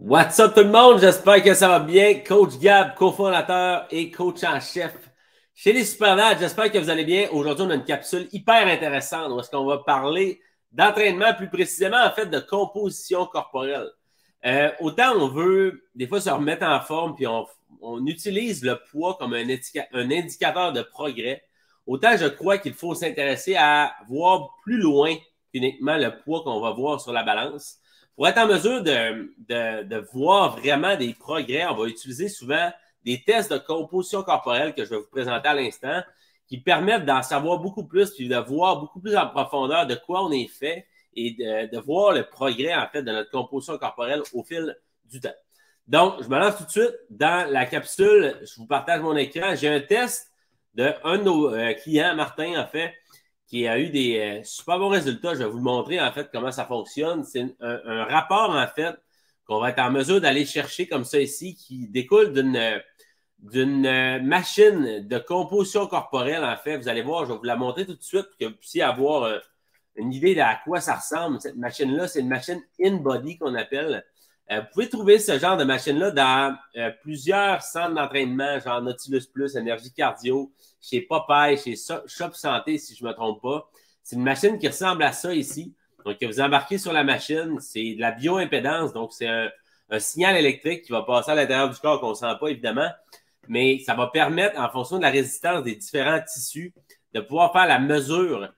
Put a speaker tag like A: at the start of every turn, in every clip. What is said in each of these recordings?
A: What's up tout le monde? J'espère que ça va bien. Coach Gab, cofondateur et coach en chef chez les Supernats. J'espère que vous allez bien. Aujourd'hui, on a une capsule hyper intéressante où est-ce qu'on va parler d'entraînement, plus précisément en fait de composition corporelle. Autant on veut des fois se remettre en forme puis on utilise le poids comme un indicateur de progrès, autant je crois qu'il faut s'intéresser à voir plus loin qu'uniquement le poids qu'on va voir sur la balance. Pour être en mesure de voir vraiment des progrès, on va utiliser souvent des tests de composition corporelle que je vais vous présenter à l'instant qui permettent d'en savoir beaucoup plus puis de voir beaucoup plus en profondeur de quoi on est fait et de voir le progrès en fait de notre composition corporelle au fil du temps. Donc, je me lance tout de suite dans la capsule. Je vous partage mon écran. J'ai un test d'un de nos clients, Martin, en fait, qui a eu des super bons résultats. Je vais vous montrer, en fait, comment ça fonctionne. C'est un rapport, en fait, qu'on va être en mesure d'aller chercher comme ça ici, qui découle d'une machine de composition corporelle, en fait. Vous allez voir, je vais vous la montrer tout de suite pour que vous puissiez avoir une idée de à quoi ça ressemble. Cette machine-là, c'est une machine InBody qu'on appelle. Vous pouvez trouver ce genre de machine-là dans plusieurs centres d'entraînement, genre Nautilus Plus, Énergie Cardio, chez Popeye, chez Shop Santé, si je ne me trompe pas. C'est une machine qui ressemble à ça ici. Donc, vous embarquez sur la machine, c'est de la bioimpédance, donc c'est un signal électrique qui va passer à l'intérieur du corps qu'on ne sent pas, évidemment, mais ça va permettre, en fonction de la résistance des différents tissus, de pouvoir faire la mesure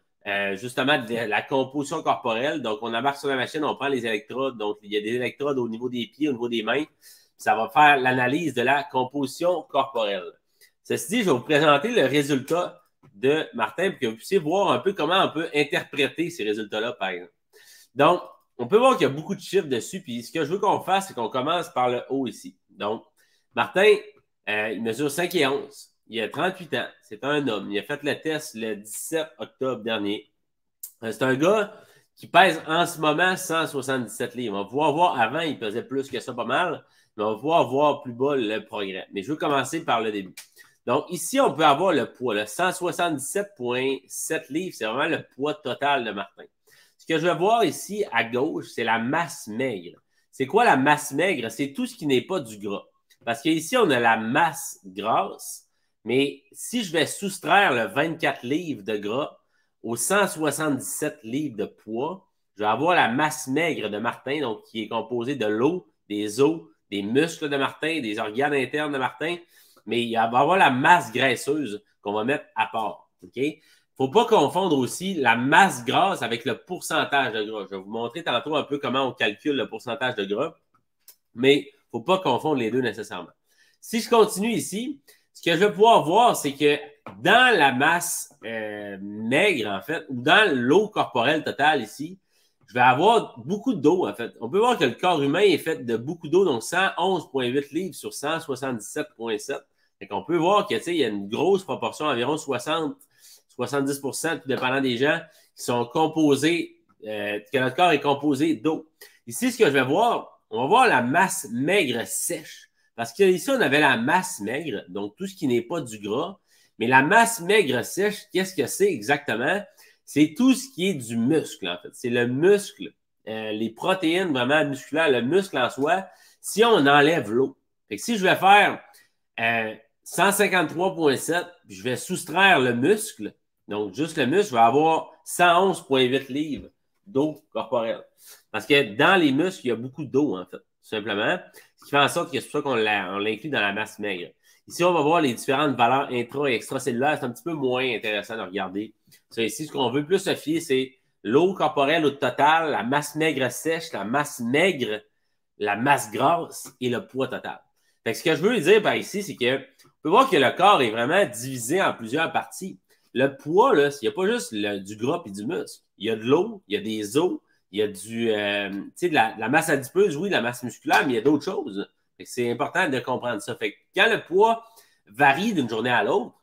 A: justement de la composition corporelle. Donc, on embarque sur la machine, on prend les électrodes. Donc, il y a des électrodes au niveau des pieds, au niveau des mains. Ça va faire l'analyse de la composition corporelle. Ceci dit, je vais vous présenter le résultat de Martin pour que vous puissiez voir un peu comment on peut interpréter ces résultats-là, par exemple. Donc, on peut voir qu'il y a beaucoup de chiffres dessus. Puis, ce que je veux qu'on fasse, c'est qu'on commence par le haut ici. Donc, Martin, il mesure 5 et 11. Il a 38 ans. C'est un homme. Il a fait le test le 17 octobre dernier. C'est un gars qui pèse en ce moment 177 livres. On va pouvoir voir avant, il pesait plus que ça pas mal, mais on va pouvoir voir plus bas le progrès. Mais je veux commencer par le début. Donc, ici, on peut avoir le poids. Le 177,7 livres, c'est vraiment le poids total de Martin. Ce que je vais voir ici à gauche, c'est la masse maigre. C'est quoi la masse maigre? C'est tout ce qui n'est pas du gras. Parce qu'ici, on a la masse grasse. Mais si je vais soustraire le 24 livres de gras aux 177 livres de poids, je vais avoir la masse maigre de Martin, donc qui est composée de l'eau, des os, des muscles de Martin, des organes internes de Martin, mais il va avoir la masse graisseuse qu'on va mettre à part. OK? Il ne faut pas confondre aussi la masse grasse avec le pourcentage de gras. Je vais vous montrer tantôt un peu comment on calcule le pourcentage de gras, mais il ne faut pas confondre les deux nécessairement. Si je continue ici, ce que je vais pouvoir voir, c'est que dans la masse maigre, en fait, ou dans l'eau corporelle totale ici, je vais avoir beaucoup d'eau, en fait. On peut voir que le corps humain est fait de beaucoup d'eau, donc 111,8 livres sur 177,7. On peut voir qu'il y a une grosse proportion, environ 60-70%, tout dépendant des gens, qui sont composés, que notre corps est composé d'eau. Ici, ce que je vais voir, on va voir la masse maigre sèche. Parce qu'ici, on avait la masse maigre, donc tout ce qui n'est pas du gras. Mais la masse maigre sèche, qu'est-ce que c'est exactement? C'est tout ce qui est du muscle, en fait. C'est le muscle, les protéines vraiment musculaires, le muscle en soi, si on enlève l'eau. Fait que si je vais faire 153,7, puis je vais soustraire le muscle, donc juste le muscle, je vais avoir 111,8 livres d'eau corporelle. Parce que dans les muscles, il y a beaucoup d'eau, en fait, tout simplement. Ce qui fait en sorte que c'est pour ça qu'on l'inclut dans la masse maigre. Ici, on va voir les différentes valeurs intra- et extracellulaires. C'est un petit peu moins intéressant de regarder. Ça, ici, ce qu'on veut plus se fier, c'est l'eau corporelle au total, la masse maigre sèche, la masse maigre, la masse grasse et le poids total. Fait que ce que je veux dire par ici, c'est que on peut voir que le corps est vraiment divisé en plusieurs parties. Le poids, là, il n'y a pas juste du gras et du muscle. Il y a de l'eau, il y a des os, il y a de la masse adipeuse, oui, de la masse musculaire, mais il y a d'autres choses. C'est important de comprendre ça. Fait que quand le poids varie d'une journée à l'autre,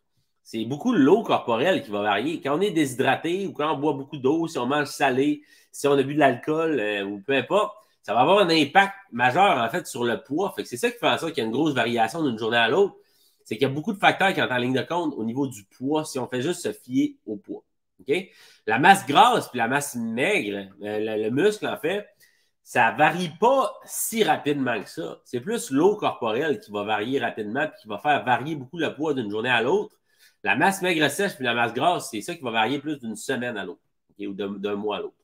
A: c'est beaucoup l'eau corporelle qui va varier. Quand on est déshydraté ou quand on boit beaucoup d'eau, si on mange salé, si on a bu de l'alcool ou peu importe, ça va avoir un impact majeur, en fait, sur le poids. Fait que c'est ça qui fait en sorte qu'il y a une grosse variation d'une journée à l'autre. C'est qu'il y a beaucoup de facteurs qui entrent en ligne de compte au niveau du poids si on fait juste se fier au poids. Okay? La masse grasse puis la masse maigre, le muscle, en fait, ça ne varie pas si rapidement que ça. C'est plus l'eau corporelle qui va varier rapidement et qui va faire varier beaucoup le poids d'une journée à l'autre. La masse maigre sèche puis la masse grasse, c'est ça qui va varier plus d'une semaine à l'autre, okay, ou d'un mois à l'autre.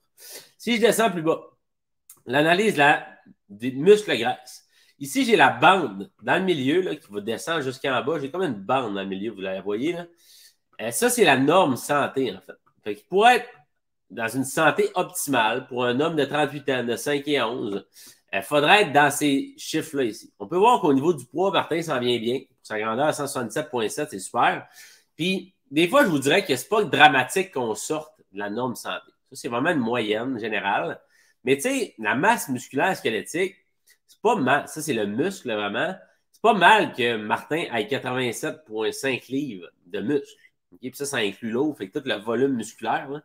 A: Si je descends plus bas, l'analyse des muscles graisses. Ici, j'ai la bande dans le milieu là, qui va descendre jusqu'en bas. J'ai comme une bande dans le milieu, vous la voyez là. Ça, c'est la norme santé, en fait. Fait qu'il pourrait être dans une santé optimale pour un homme de 38 ans, de 5 et 11, il faudrait être dans ces chiffres-là ici. On peut voir qu'au niveau du poids, Martin s'en vient bien. Pour sa grandeur à 177,7, c'est super. Puis, des fois, je vous dirais que c'est pas dramatique qu'on sorte de la norme santé. Ça, c'est vraiment une moyenne générale. Mais tu sais, la masse musculaire squelettique, c'est pas mal. Ça, c'est le muscle, vraiment. C'est pas mal que Martin ait 87,5 livres de muscle. Okay? Puis ça inclut l'eau, fait que tout le volume musculaire.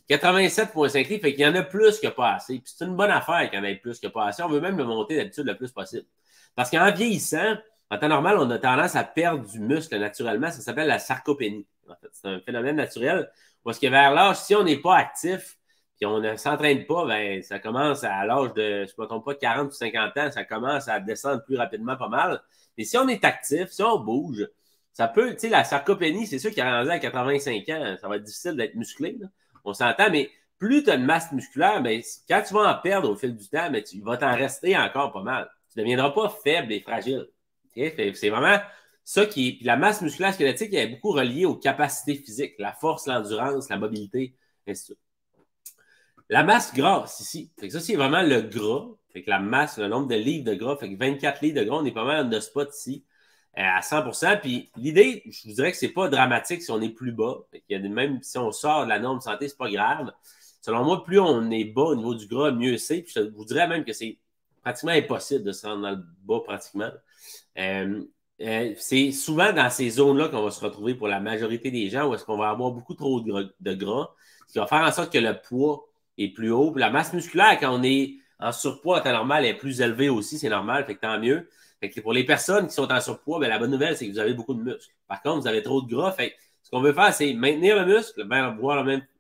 A: 87,5 livres, fait qu'il y en a plus que pas assez. Puis c'est une bonne affaire qu'il y en ait plus que pas assez. On veut même le monter d'habitude le plus possible. Parce qu'en vieillissant, en temps normal, on a tendance à perdre du muscle naturellement. Ça s'appelle la sarcopénie. En fait, c'est un phénomène naturel. Parce que vers l'âge, si on n'est pas actif, puis on ne s'entraîne pas, ben, ça commence à l'âge de, je ne me trompe pas, 40 ou 50 ans, ça commence à descendre plus rapidement pas mal. Mais si on est actif, si on bouge, ça peut, tu sais, la sarcopénie, c'est sûr qu'il est rendu à 85 ans, ça va être difficile d'être musclé, là. On s'entend, mais plus tu as de masse musculaire, ben, quand tu vas en perdre au fil du temps, ben, tu vas t'en rester encore pas mal. Tu ne deviendras pas faible et fragile. Okay? C'est vraiment ça qui est. Puis la masse musculaire squelettique est beaucoup reliée aux capacités physiques, la force, l'endurance, la mobilité, ainsi de suite. La masse grasse ici, fait que ça, c'est vraiment le gras. Fait que la masse, le nombre de livres de gras, fait que 24 livres de gras, on est pas mal dans de spot ici, à 100%. Puis l'idée, je vous dirais que c'est pas dramatique si on est plus bas. Fait qu'il y a même si on sort de la norme santé, c'est pas grave. Selon moi, plus on est bas au niveau du gras, mieux c'est. Puis je vous dirais même que c'est pratiquement impossible de se rendre dans le bas pratiquement. C'est souvent dans ces zones-là qu'on va se retrouver pour la majorité des gens où est-ce qu'on va avoir beaucoup trop de gras, ce qui va faire en sorte que le poids est plus haut. Puis la masse musculaire, quand on est en surpoids, en temps normal, est plus élevée aussi, c'est normal, fait que tant mieux. Fait que pour les personnes qui sont en surpoids, bien, la bonne nouvelle, c'est que vous avez beaucoup de muscles. Par contre, vous avez trop de gras. Fait que ce qu'on veut faire, c'est maintenir le muscle, bien,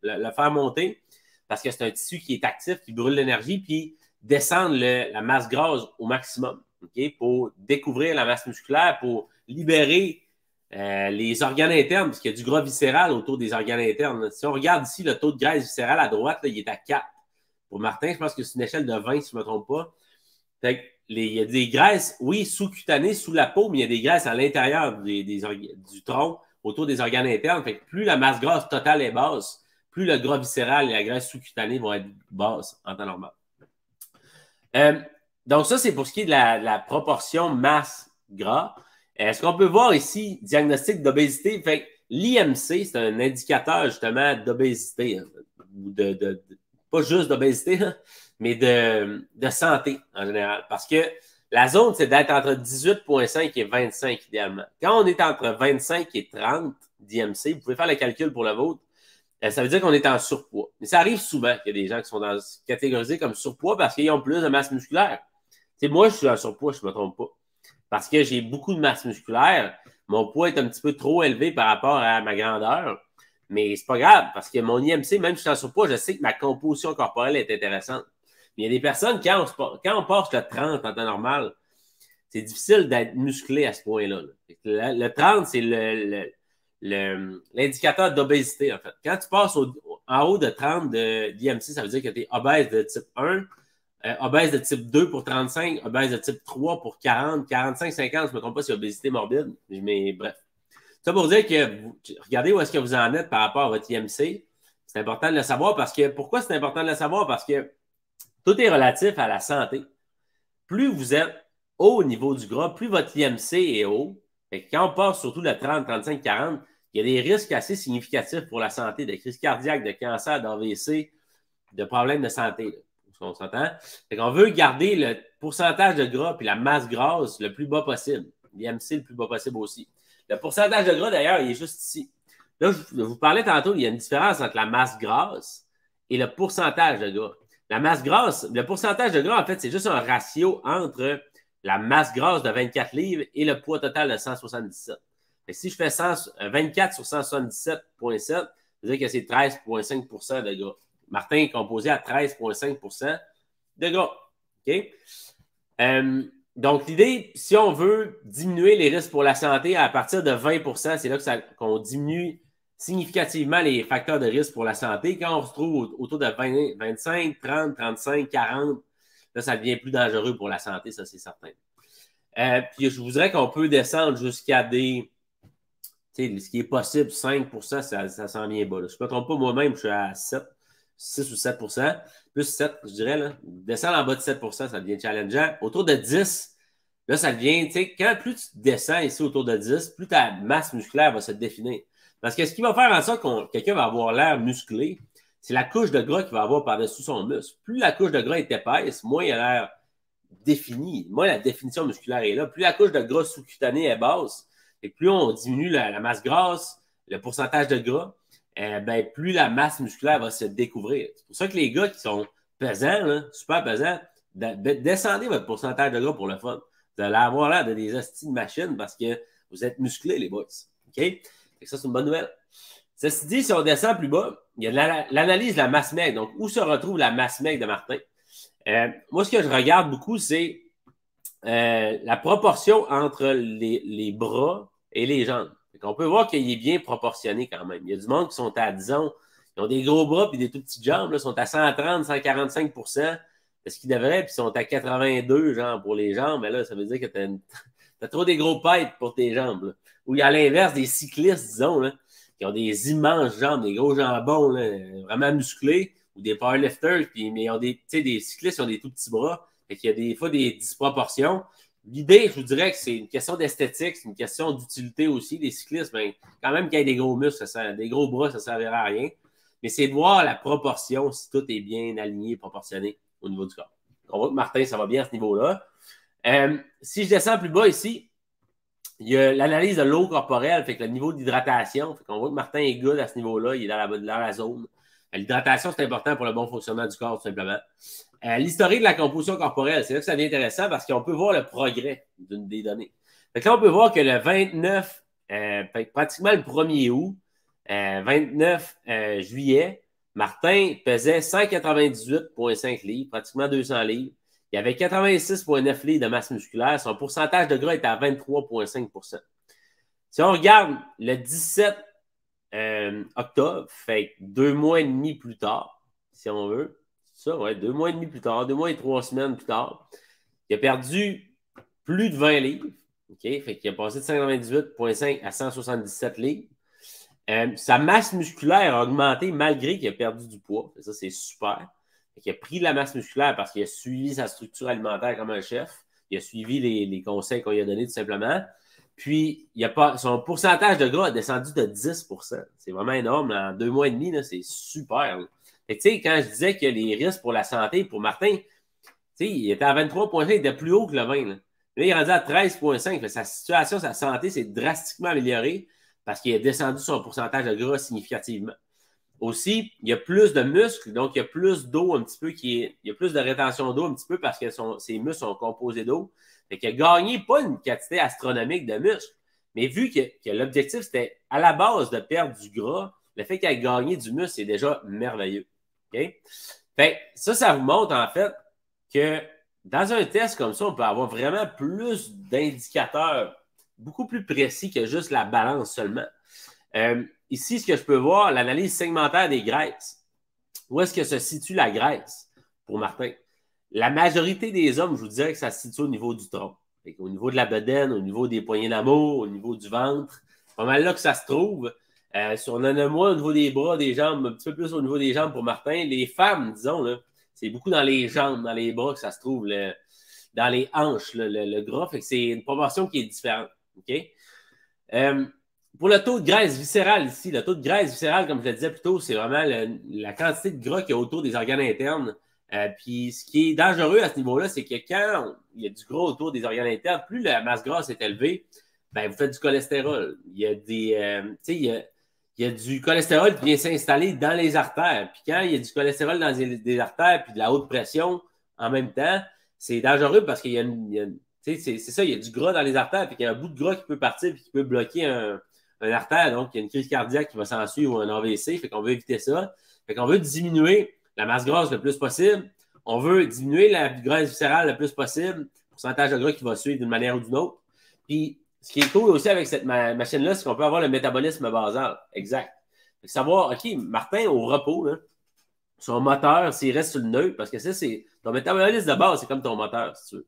A: le faire monter, parce que c'est un tissu qui est actif, qui brûle l'énergie, puis descendre la masse grasse au maximum, okay, pour découvrir la masse musculaire, pour libérer les organes internes, parce qu'il y a du gras viscéral autour des organes internes. Si on regarde ici, le taux de graisse viscérale à droite, là, il est à 4. Pour Martin, je pense que c'est une échelle de 20, si je ne me trompe pas. Fait que il y a des graisses, oui, sous-cutanées, sous la peau, mais il y a des graisses à l'intérieur du tronc, autour des organes internes. Fait que plus la masse grasse totale est basse, plus le gras viscéral et la graisse sous-cutanée vont être basses en temps normal. Donc ça, c'est pour ce qui est de la proportion masse-gras. Ce qu'on peut voir ici, diagnostic d'obésité, fait l'IMC, c'est un indicateur justement d'obésité, hein, ou pas juste d'obésité, hein, mais de santé en général. Parce que la zone, c'est d'être entre 18,5 et 25 idéalement. Quand on est entre 25 et 30 d'IMC, vous pouvez faire le calcul pour le vôtre, ça veut dire qu'on est en surpoids. Mais ça arrive souvent qu'il y a des gens qui sont catégorisés comme surpoids parce qu'ils ont plus de masse musculaire. T'sais, moi, je suis en surpoids, je ne me trompe pas. Parce que j'ai beaucoup de masse musculaire. Mon poids est un petit peu trop élevé par rapport à ma grandeur. Mais c'est pas grave, parce que mon IMC, même si je suis en surpoids, je sais que ma composition corporelle est intéressante. Mais il y a des personnes, quand on passe le 30 en temps normal, c'est difficile d'être musclé à ce point-là. Le 30, c'est l'indicateur d'obésité, en fait. Quand tu passes en haut de 30 d'IMC, ça veut dire que tu es obèse de type 1, obèse de type 2 pour 35, obèse de type 3 pour 40, 45, 50, je ne me trompe pas, c'est obésité morbide, mais bref. Ça pour dire que regardez où est-ce que vous en êtes par rapport à votre IMC. C'est important de le savoir parce que, pourquoi c'est important de le savoir? Parce que tout est relatif à la santé. Plus vous êtes haut au niveau du gras, plus votre IMC est haut. Et quand on passe surtout de 30, 35, 40, il y a des risques assez significatifs pour la santé, de crise cardiaque, de cancer, d'AVC, de problèmes de santé. Là. On s'entend? Fait qu'on veut garder le pourcentage de gras et la masse grasse le plus bas possible. L'IMC le plus bas possible aussi. Le pourcentage de gras, d'ailleurs, il est juste ici. Là, je vous parlais tantôt, il y a une différence entre la masse grasse et le pourcentage de gras. La masse grasse, le pourcentage de gras, en fait, c'est juste un ratio entre la masse grasse de 24 livres et le poids total de 177. Fait que si je fais 24 sur 177,7, ça veut dire que c'est 13,5 de gras. Martin est composé à 13,5 de gras. OK? Donc, l'idée, si on veut diminuer les risques pour la santé à partir de 20 %, c'est là qu'on diminue significativement les facteurs de risque pour la santé. Quand on se trouve autour de 20, 25, 30, 35, 40, là, ça devient plus dangereux pour la santé, ça, c'est certain. Puis, je vous dirais qu'on peut descendre jusqu'à des... Tu sais, ce qui est possible, 5 %, ça s'en vient bas. Là. Je ne me trompe pas, moi-même, je suis à 7, 6 ou 7 %. Plus 7, je dirais. Là. Descendre en bas de 7 %, ça devient challengeant. Autour de 10, là, ça devient, tu sais, quand plus tu descends ici autour de 10, plus ta masse musculaire va se définir. Parce que ce qui va faire en sorte que quelqu'un va avoir l'air musclé, c'est la couche de gras qu'il va avoir par-dessus son muscle. Plus la couche de gras est épaisse, moins il a l'air défini. Moins la définition musculaire est là. Plus la couche de gras sous-cutanée est basse, et plus on diminue la masse grasse, le pourcentage de gras, ben, plus la masse musculaire va se découvrir. C'est pour ça que les gars qui sont pesants, là, super pesants, descendez votre pourcentage de gras pour le fun. Vous allez avoir l'air de des hosties de machine parce que vous êtes musclés, les boys. OK? Et ça, c'est une bonne nouvelle. Ceci dit, si on descend plus bas, il y a l'analyse de la masse maigre. Donc, où se retrouve la masse maigre de Martin? Moi, ce que je regarde beaucoup, c'est la proportion entre les bras et les jambes. On peut voir qu'il est bien proportionné quand même. Il y a du monde qui sont à, disons, ils ont des gros bras et des tout petites jambes, là, sont à 130, 145 % de ce qu'ils devraient, puis ils sont à 82 genre, pour les jambes. Mais là, ça veut dire que tu as trop des gros pipes pour tes jambes. Là. Ou il y a l'inverse des cyclistes, disons, là, qui ont des immenses jambes, des gros jambons là, vraiment musclés, ou des powerlifters, mais ils ont des cyclistes qui ont des tout petits bras. Fait qu'il y a des fois des disproportions. L'idée, je vous dirais que c'est une question d'esthétique, c'est une question d'utilité aussi. Les cyclistes, ben, quand même qu'il y ait des gros muscles, des gros bras, ça ne servira à rien. Mais c'est de voir la proportion, si tout est bien aligné, proportionné au niveau du corps. On voit que Martin, ça va bien à ce niveau-là. Si je descends plus bas ici, il y a l'analyse de l'eau corporelle, fait que le niveau d'hydratation. Fait qu'on voit que Martin est good à ce niveau-là, il est dans la zone. L'hydratation, c'est important pour le bon fonctionnement du corps, tout simplement. L'historique de la composition corporelle, c'est là que ça devient intéressant parce qu'on peut voir le progrès des données. Fait que là, on peut voir que le 29, pratiquement le 1er août, 29 juillet, Martin pesait 198,5 livres, pratiquement 200 livres. Il avait 86,9 livres de masse musculaire. Son pourcentage de gras était à 23,5 %. Si on regarde le 17 octobre, fait 2 mois et demi plus tard, si on veut, ça, ouais, 2 mois et demi plus tard, 2 mois et 3 semaines plus tard, il a perdu plus de 20 livres. OK? Fait qu'il a passé de 198,5 à 177 livres. Sa masse musculaire a augmenté malgré qu'il a perdu du poids. Ça, c'est super. Il a pris de la masse musculaire parce qu'il a suivi sa structure alimentaire comme un chef. Il a suivi les conseils qu'on lui a donnés tout simplement. Puis, son pourcentage de gras a descendu de 10 %. C'est vraiment énorme. En 2 mois et demi, c'est super. Tu sais, quand je disais que les risques pour la santé, pour Martin, il était à 23,5, il était plus haut que le 20. Là, il est rendu à 13,5. Sa situation, sa santé s'est drastiquement améliorée parce qu'il a descendu son pourcentage de gras significativement. Aussi, il y a plus de muscles, donc il y a plus d'eau un petit peu, il y a plus de rétention d'eau un petit peu parce que ses muscles sont composés d'eau. Fait qu'il a gagné pas une quantité astronomique de muscles, mais vu que l'objectif, c'était à la base de perdre du gras, le fait qu'il ait gagné du muscle, c'est déjà merveilleux. Okay? Fait ça vous montre en fait que dans un test comme ça, on peut avoir vraiment plus d'indicateurs beaucoup plus précis que juste la balance seulement. Ici, ce que je peux voir, l'analyse segmentaire des graisses. Où est-ce que se situe la graisse pour Martin? La majorité des hommes, je vous dirais que ça se situe au niveau du tronc. Au niveau de la bedaine, au niveau des poignées d'amour, au niveau du ventre. C'est pas mal là que ça se trouve. Si on en a moins au niveau des bras, des jambes, un petit peu plus au niveau des jambes pour Martin. Les femmes, disons, là, c'est beaucoup dans les jambes, dans les bras que ça se trouve, dans les hanches, le gras. Fait que c'est une proportion qui est différente. OK? Pour le taux de graisse viscérale ici, le taux de graisse viscérale, comme je le disais plus tôt, c'est vraiment la quantité de gras qu'il y a autour des organes internes. Puis ce qui est dangereux à ce niveau-là, c'est que quand il y a du gras autour des organes internes, plus la masse grasse est élevée, ben vous faites du cholestérol. Il y a il y a du cholestérol qui vient s'installer dans les artères. Puis quand il y a du cholestérol dans des artères puis de la haute pression en même temps, c'est dangereux parce qu'il y a c'est ça, il y a du gras dans les artères, puis qu'il y a un bout de gras qui peut partir puis qui peut bloquer un artère, donc il y a une crise cardiaque qui va s'en suivre ou un AVC, fait qu'on veut éviter ça. Fait qu'on veut diminuer la masse grasse le plus possible. on veut diminuer la graisse viscérale le plus possible, le pourcentage de gras qui va suivre d'une manière ou d'une autre. Puis, ce qui est cool aussi avec cette machine-là, c'est qu'on peut avoir le métabolisme basal. Exact. Savoir, OK, Martin, au repos, là, son moteur, s'il reste sur le neutre, parce que ça, c'est ton métabolisme de base, c'est comme ton moteur, si tu veux.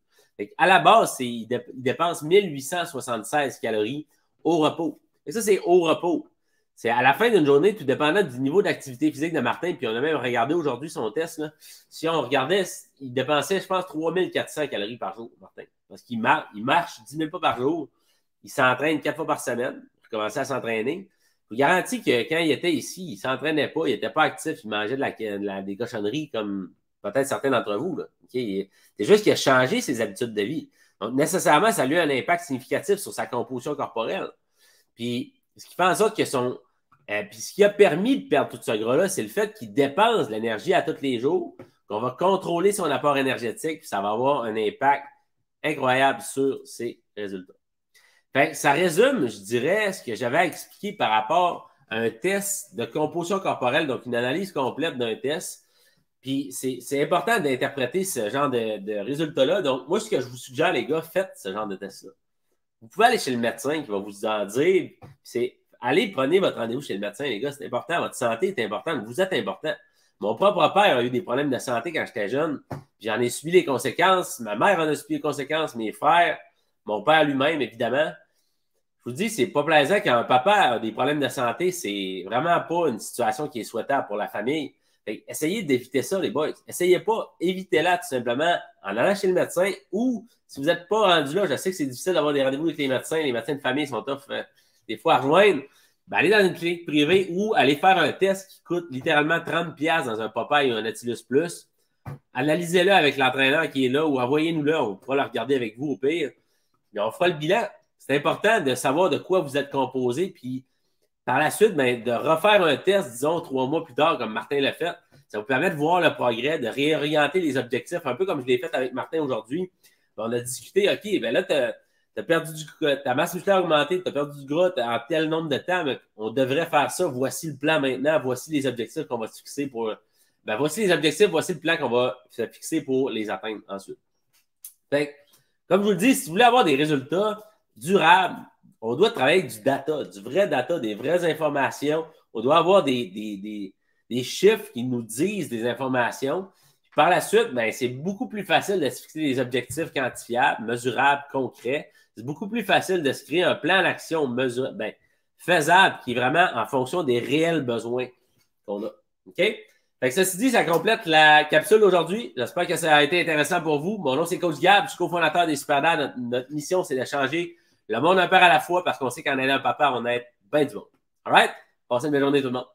A: À la base, il dépense 1876 calories au repos. Et ça, c'est au repos. C'est à la fin d'une journée, tout dépendant du niveau d'activité physique de Martin, puis on a même regardé aujourd'hui son test, là. Si on regardait, il dépensait, je pense, 3400 calories par jour, Martin. Parce qu'il marche 10 000 pas par jour. Il s'entraîne 4 fois par semaine. Il commençait à s'entraîner. Je vous garantis que quand il était ici, il ne s'entraînait pas, il n'était pas actif, il mangeait des cochonneries comme peut-être certains d'entre vous. Okay? C'est juste qu'il a changé ses habitudes de vie. Donc, nécessairement, ça a eu un impact significatif sur sa composition corporelle. Puis, ce qui fait en sorte que puis ce qui a permis de perdre tout ce gras-là, c'est le fait qu'il dépense de l'énergie à tous les jours, qu'on va contrôler son apport énergétique, puis ça va avoir un impact incroyable sur ses résultats. Fait que ça résume, je dirais, ce que j'avais expliqué par rapport à un test de composition corporelle, donc une analyse complète d'un test. Puis c'est important d'interpréter ce genre de résultats-là. Donc, moi, ce que je vous suggère, les gars, faites ce genre de test-là. Vous pouvez aller chez le médecin qui va vous en dire, c'est allez, prenez votre rendez-vous chez le médecin, les gars, c'est important. Votre santé est importante. Vous êtes important. Mon propre père a eu des problèmes de santé quand j'étais jeune. J'en ai subi les conséquences. Ma mère en a subi les conséquences. Mes frères, mon père lui-même, évidemment. Je vous dis, c'est pas plaisant quand un papa a des problèmes de santé. C'est vraiment pas une situation qui est souhaitable pour la famille. Fait, essayez d'éviter ça, les boys. Essayez pas. Évitez-la tout simplement en allant chez le médecin ou si vous n'êtes pas rendu là, je sais que c'est difficile d'avoir des rendez-vous avec les médecins. Les médecins de famille sont tough des fois à rejoindre. Ben, allez dans une clinique privée ou allez faire un test qui coûte littéralement 30$ dans un Popeye ou un Nautilus Plus. Analysez-le avec l'entraîneur qui est là ou envoyez-nous-le. On pourra le regarder avec vous au pire. Et on fera le bilan. C'est important de savoir de quoi vous êtes composé. Puis par la suite, ben, de refaire un test, disons, 3 mois plus tard, comme Martin l'a fait. Ça vous permet de voir le progrès, de réorienter les objectifs, un peu comme je l'ai fait avec Martin aujourd'hui. On a discuté, OK, ben là, tu as perdu ta masse musculaire augmentée, tu as perdu du gras en tel nombre de temps, mais on devrait faire ça. Voici le plan maintenant, voici les objectifs qu'on va se fixer pour. Ben, voici les objectifs, voici le plan qu'on va se fixer pour les atteindre ensuite. Fait, comme je vous le dis, si vous voulez avoir des résultats durables, on doit travailler avec du data, du vrai data, des vraies informations. On doit avoir des chiffres qui nous disent des informations. Puis par la suite, ben, c'est beaucoup plus facile de se fixer des objectifs quantifiables, mesurables, concrets. C'est beaucoup plus facile de se créer un plan d'action faisable qui est vraiment en fonction des réels besoins qu'on a. OK? Fait que ceci dit, ça complète la capsule d'aujourd'hui. J'espère que ça a été intéressant pour vous. Mon nom, c'est Coach Gab, je suis cofondateur des Superdad. Notre mission, c'est de changer le monde un père à la fois parce qu'on sait qu'en aidant un papa, on aide bien du monde. All right? Passez une belle journée tout le monde.